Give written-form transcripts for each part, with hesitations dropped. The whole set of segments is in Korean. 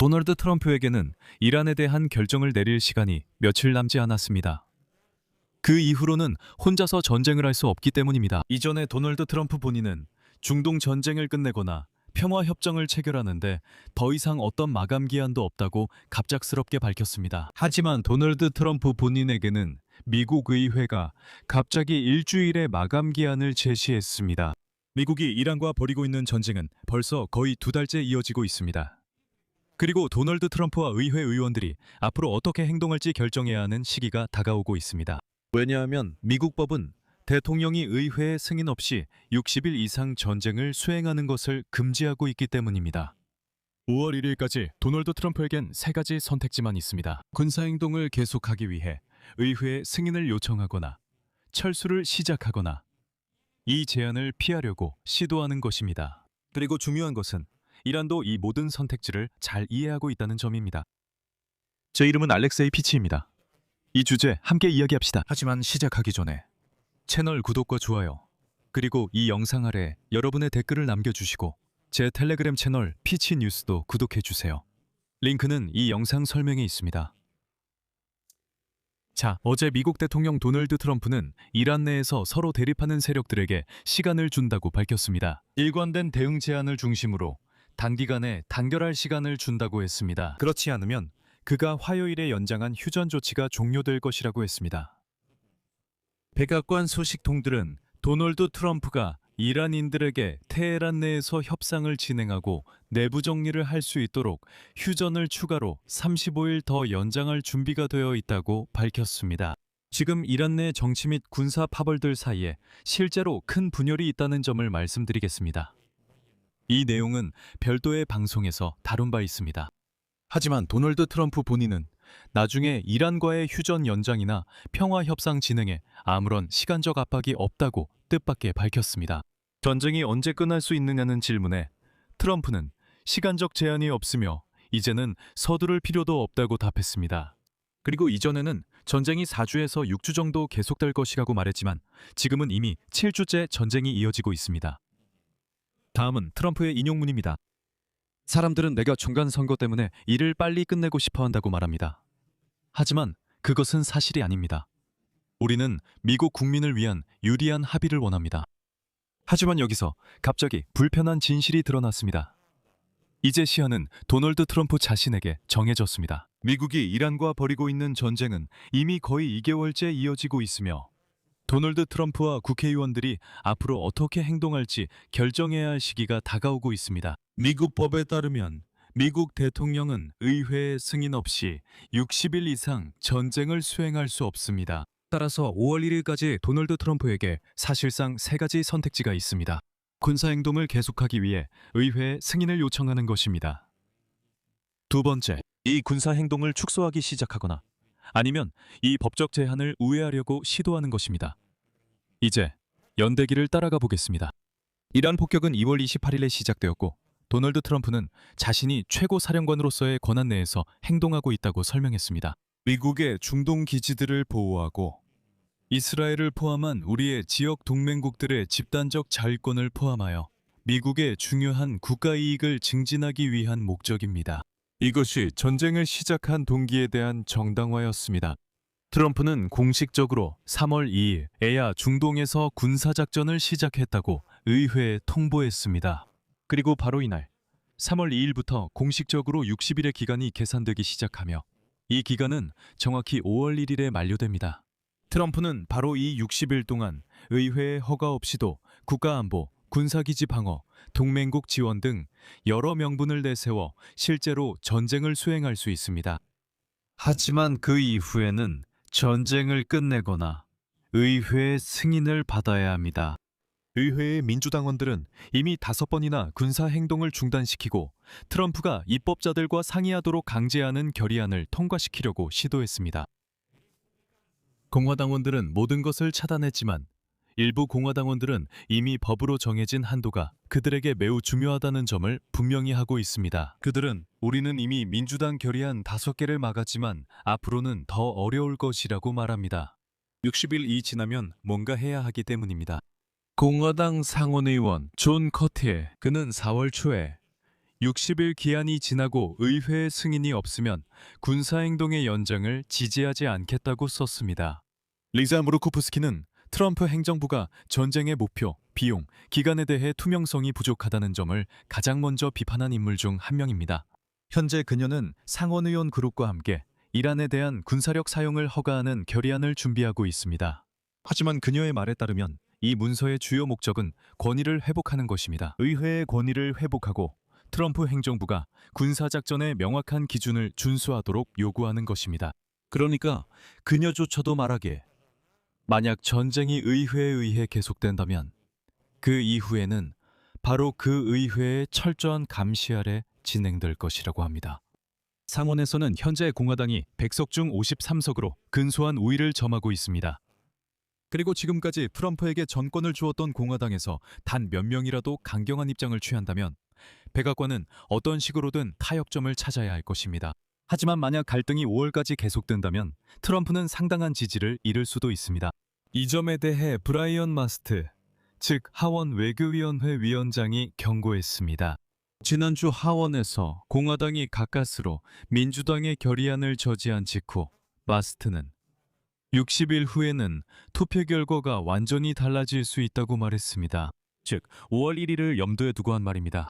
도널드 트럼프에게는 이란에 대한 결정을 내릴 시간이 며칠 남지 않았습니다. 그 이후로는 혼자서 전쟁을 할 수 없기 때문입니다. 이전에 도널드 트럼프 본인은 중동 전쟁을 끝내거나 평화 협정을 체결하는데 더 이상 어떤 마감 기한도 없다고 갑작스럽게 밝혔습니다. 하지만 도널드 트럼프 본인에게는 미국 의회가 갑자기 일주일의 마감 기한을 제시했습니다. 미국이 이란과 벌이고 있는 전쟁은 벌써 거의 2달째 이어지고 있습니다. 그리고 도널드 트럼프와 의회 의원들이 앞으로 어떻게 행동할지 결정해야 하는 시기가 다가오고 있습니다. 왜냐하면 미국 법은 대통령이 의회의 승인 없이 60일 이상 전쟁을 수행하는 것을 금지하고 있기 때문입니다. 5월 1일까지 도널드 트럼프에겐 3가지 선택지만 있습니다. 군사행동을 계속하기 위해 의회의 승인을 요청하거나 철수를 시작하거나 이 제안을 피하려고 시도하는 것입니다. 그리고 중요한 것은 이란도 이 모든 선택지를 잘 이해하고 있다는 점입니다. 제 이름은 알렉세이 피치입니다. 이 주제 함께 이야기합시다. 하지만 시작하기 전에 채널 구독과 좋아요, 그리고 이 영상 아래 여러분의 댓글을 남겨주시고 제 텔레그램 채널 피치 뉴스도 구독해주세요. 링크는 이 영상 설명에 있습니다. 자, 어제 미국 대통령 도널드 트럼프는 이란 내에서 서로 대립하는 세력들에게 시간을 준다고 밝혔습니다. 일관된 대응 제안을 중심으로 단기간에 단결할 시간을 준다고 했습니다. 그렇지 않으면 그가 화요일에 연장한 휴전 조치가 종료될 것이라고 했습니다. 백악관 소식통들은 도널드 트럼프가 이란인들에게 테헤란 내에서 협상을 진행하고 내부 정리를 할 수 있도록 휴전을 추가로 35일 더 연장할 준비가 되어 있다고 밝혔습니다. 지금 이란 내 정치 및 군사 파벌들 사이에 실제로 큰 분열이 있다는 점을 말씀드리겠습니다. 이 내용은 별도의 방송에서 다룬 바 있습니다. 하지만 도널드 트럼프 본인은 나중에 이란과의 휴전 연장이나 평화 협상 진행에 아무런 시간적 압박이 없다고 뜻밖의 밝혔습니다. 전쟁이 언제 끝날 수 있느냐는 질문에 트럼프는 시간적 제한이 없으며 이제는 서두를 필요도 없다고 답했습니다. 그리고 이전에는 전쟁이 4주에서 6주 정도 계속될 것이라고 말했지만 지금은 이미 7주째 전쟁이 이어지고 있습니다. 다음은 트럼프의 인용문입니다. 사람들은 내가 중간 선거 때문에 일을 빨리 끝내고 싶어 한다고 말합니다. 하지만 그것은 사실이 아닙니다. 우리는 미국 국민을 위한 유리한 합의를 원합니다. 하지만 여기서 갑자기 불편한 진실이 드러났습니다. 이제 시한은 도널드 트럼프 자신에게 정해졌습니다. 미국이 이란과 벌이고 있는 전쟁은 이미 거의 2개월째 이어지고 있으며 도널드 트럼프와 국회의원들이 앞으로 어떻게 행동할지 결정해야 할 시기가 다가오고 있습니다. 미국 법에 따르면 미국 대통령은 의회의 승인 없이 60일 이상 전쟁을 수행할 수 없습니다. 따라서 5월 1일까지 도널드 트럼프에게 사실상 3가지 선택지가 있습니다. 군사행동을 계속하기 위해 의회에 승인을 요청하는 것입니다. 두 번째, 이 군사행동을 축소하기 시작하거나 아니면 이 법적 제한을 우회하려고 시도하는 것입니다. 이제 연대기를 따라가 보겠습니다. 이란 폭격은 2월 28일에 시작되었고 도널드 트럼프는 자신이 최고 사령관으로서의 권한 내에서 행동하고 있다고 설명했습니다. 미국의 중동 기지들을 보호하고 이스라엘을 포함한 우리의 지역 동맹국들의 집단적 자율권을 포함하여 미국의 중요한 국가 이익을 증진하기 위한 목적입니다. 이것이 전쟁을 시작한 동기에 대한 정당화였습니다. 트럼프는 공식적으로 3월 2일 에야 중동에서 군사작전을 시작했다고 의회에 통보했습니다. 그리고 바로 이날 3월 2일부터 공식적으로 60일의 기간이 계산되기 시작하며 이 기간은 정확히 5월 1일에 만료됩니다. 트럼프는 바로 이 60일 동안 의회의 허가 없이도 국가안보, 군사기지 방어, 동맹국 지원 등 여러 명분을 내세워 실제로 전쟁을 수행할 수 있습니다. 하지만 그 이후에는 전쟁을 끝내거나 의회의 승인을 받아야 합니다. 의회의 민주당원들은 이미 5번이나 군사행동을 중단시키고 트럼프가 입법자들과 상의하도록 강제하는 결의안을 통과시키려고 시도했습니다. 공화당원들은 모든 것을 차단했지만 일부 공화당원들은 이미 법으로 정해진 한도가 그들에게 매우 중요하다는 점을 분명히 하고 있습니다. 그들은 우리는 이미 민주당 결의안 5개를 막았지만 앞으로는 더 어려울 것이라고 말합니다. 60일이 지나면 뭔가 해야 하기 때문입니다. 공화당 상원의원 존 커티에 그는 4월 초에 60일 기한이 지나고 의회의 승인이 없으면 군사행동의 연장을 지지하지 않겠다고 썼습니다. 리자 무르코프스키는 트럼프 행정부가 전쟁의 목표, 비용, 기간에 대해 투명성이 부족하다는 점을 가장 먼저 비판한 인물 중 한 명입니다. 현재 그녀는 상원의원 그룹과 함께 이란에 대한 군사력 사용을 허가하는 결의안을 준비하고 있습니다. 하지만 그녀의 말에 따르면 이 문서의 주요 목적은 권위를 회복하는 것입니다. 의회의 권위를 회복하고 트럼프 행정부가 군사작전의 명확한 기준을 준수하도록 요구하는 것입니다. 그러니까 그녀조차도 말하기에 만약 전쟁이 의회에 의해 계속된다면 그 이후에는 바로 그 의회의 철저한 감시 아래 진행될 것이라고 합니다. 상원에서는 현재 공화당이 100석 중 53석으로 근소한 우위를 점하고 있습니다. 그리고 지금까지 트럼프에게 전권을 주었던 공화당에서 단 몇 명이라도 강경한 입장을 취한다면 백악관은 어떤 식으로든 타협점을 찾아야 할 것입니다. 하지만 만약 갈등이 5월까지 계속된다면 트럼프는 상당한 지지를 잃을 수도 있습니다. 이 점에 대해 브라이언 마스트, 즉 하원 외교위원회 위원장이 경고했습니다. 지난주 하원에서 공화당이 가까스로 민주당의 결의안을 저지한 직후 마스트는 60일 후에는 투표 결과가 완전히 달라질 수 있다고 말했습니다. 즉 5월 1일을 염두에 두고 한 말입니다.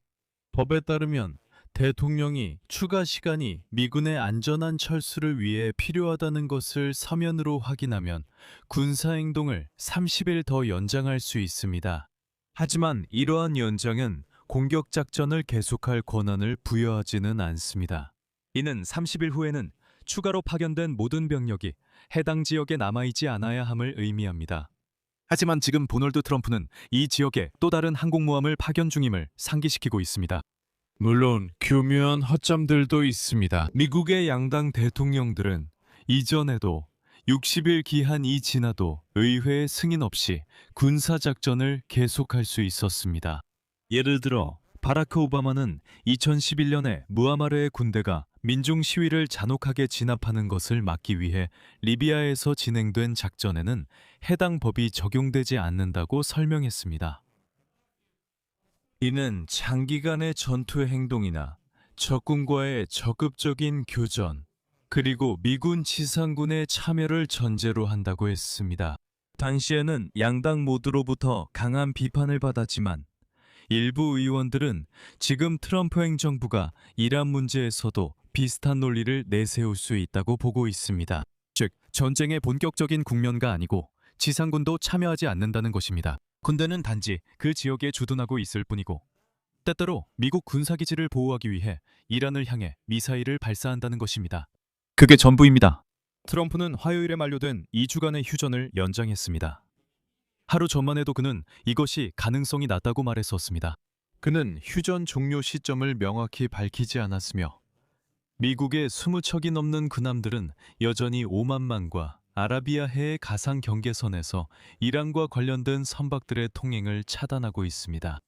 법에 따르면 대통령이 추가 시간이 미군의 안전한 철수를 위해 필요하다는 것을 서면으로 확인하면 군사행동을 30일 더 연장할 수 있습니다. 하지만 이러한 연장은 공격작전을 계속할 권한을 부여하지는 않습니다. 이는 30일 후에는 추가로 파견된 모든 병력이 해당 지역에 남아있지 않아야 함을 의미합니다. 하지만 지금 도널드 트럼프는 이 지역에 또 다른 항공모함을 파견 중임을 상기시키고 있습니다. 물론 교묘한 허점들도 있습니다. 미국의 양당 대통령들은 이전에도 60일 기한이 지나도 의회의 승인 없이 군사작전을 계속할 수 있었습니다. 예를 들어 바라크 오바마는 2011년에 무아마르의 군대가 민중 시위를 잔혹하게 진압하는 것을 막기 위해 리비아에서 진행된 작전에는 해당 법이 적용되지 않는다고 설명했습니다. 이는 장기간의 전투 행동이나 적군과의 적극적인 교전, 그리고 미군 지상군의 참여를 전제로 한다고 했습니다. 당시에는 양당 모두로부터 강한 비판을 받았지만 일부 의원들은 지금 트럼프 행정부가 이란 문제에서도 비슷한 논리를 내세울 수 있다고 보고 있습니다. 즉, 전쟁의 본격적인 국면가 아니고 지상군도 참여하지 않는다는 것입니다. 군대는 단지 그 지역에 주둔하고 있을 뿐이고 때때로 미국 군사기지를 보호하기 위해 이란을 향해 미사일을 발사한다는 것입니다. 그게 전부입니다. 트럼프는 화요일에 만료된 2주간의 휴전을 연장했습니다. 하루 전만 해도 그는 이것이 가능성이 낮다고 말했었습니다. 그는 휴전 종료 시점을 명확히 밝히지 않았으며 미국의 20척이 넘는 군함들은 여전히 오만만과 아라비아해의 가상 경계선에서 이란과 관련된 선박들의 통행을 차단하고 있습니다.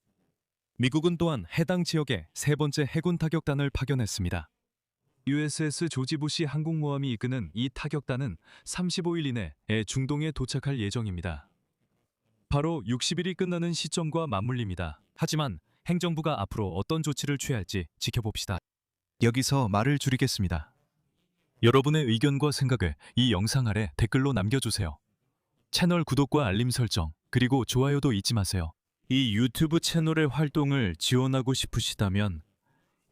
미국은 또한 해당 지역에 세 번째 해군 타격단을 파견했습니다. USS 조지 부시 항공모함이 이끄는 이 타격단은 35일 이내에 중동에 도착할 예정입니다. 바로 60일이 끝나는 시점과 맞물립니다. 하지만 행정부가 앞으로 어떤 조치를 취할지 지켜봅시다. 여기서 말을 줄이겠습니다. 여러분의 의견과 생각을 이 영상 아래 댓글로 남겨주세요. 채널 구독과 알림 설정, 그리고 좋아요도 잊지 마세요. 이 유튜브 채널의 활동을 지원하고 싶으시다면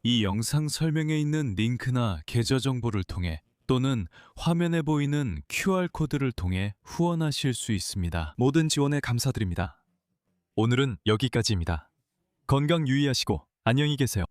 이 영상 설명에 있는 링크나 계좌 정보를 통해 또는 화면에 보이는 QR코드를 통해 후원하실 수 있습니다. 모든 지원에 감사드립니다. 오늘은 여기까지입니다. 건강 유의하시고 안녕히 계세요.